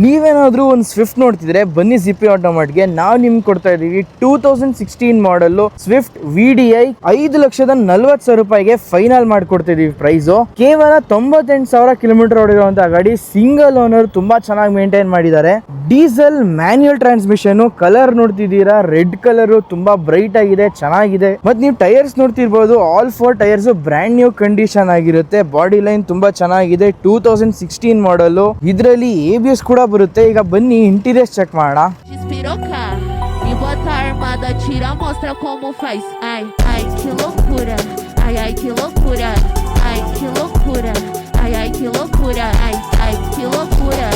ನೀವೇನಾದ್ರೂ ಒಂದು ಸ್ವಿಫ್ಟ್ ನೋಡ್ತಿದ್ರೆ ಬನ್ನಿ ಸಿಪಿ ಆಟೋಮಾಟ್ಗೆ. ನಾವು ನಿಮ್ಗೆ ಕೊಡ್ತಾ ಇದೀವಿ 2016 ಮಾಡಲ್ ಸ್ವಿಫ್ಟ್ VDI 5,40,000 ರೂಪಾಯಿಗೆ ಫೈನಲ್ ಮಾಡ್ಕೊಡ್ತಿದೀವಿ. ಪ್ರೈಸ್ ಕೇವಲ 98,000 ಕಿಲೋಮೀಟರ್ ಓಡಿರುವಂತಹ ಗಾಡಿ, ಸಿಂಗಲ್ ಓನರ್, ತುಂಬಾ ಚೆನ್ನಾಗಿ ಮೇಂಟೈನ್ ಮಾಡಿದ್ದಾರೆ. Diesel manual transmission. ಕಲರ್ ನೋಡ್ತಿದ್ದೀರಾ, ರೆಡ್ ಕಲರ್, ತುಂಬಾ ಬ್ರೈಟ್ ಆಗಿದೆ, ಚೆನ್ನಾಗಿದೆ. ಮತ್ತೆ ನೀವು ಟೈರ್ಸ್ ನೋಡ್ತಿರ್ಬೋದು, all 4 tyres brand new condition ಆಗಿರುತ್ತೆ. ಬಾಡಿ ಲೈನ್ ತುಂಬಾ ಚೆನ್ನಾಗಿದೆ. 2016 ಮಾಡಲ್, ಇದರಲ್ಲಿ ABS ಕೂಡ ಬರುತ್ತೆ. ಈಗ ಬನ್ನಿ ಇಂಟೀರಿಯರ್ಸ್ ಚೆಕ್ ಮಾಡೋಣ. Despirocar e bota a armada, tira, mostra como faz. Ai, ai, que loucura. Ai, ai, que loucura. Ai, que loucura. Ai, ai, que loucura. Ai, ai, que loucura.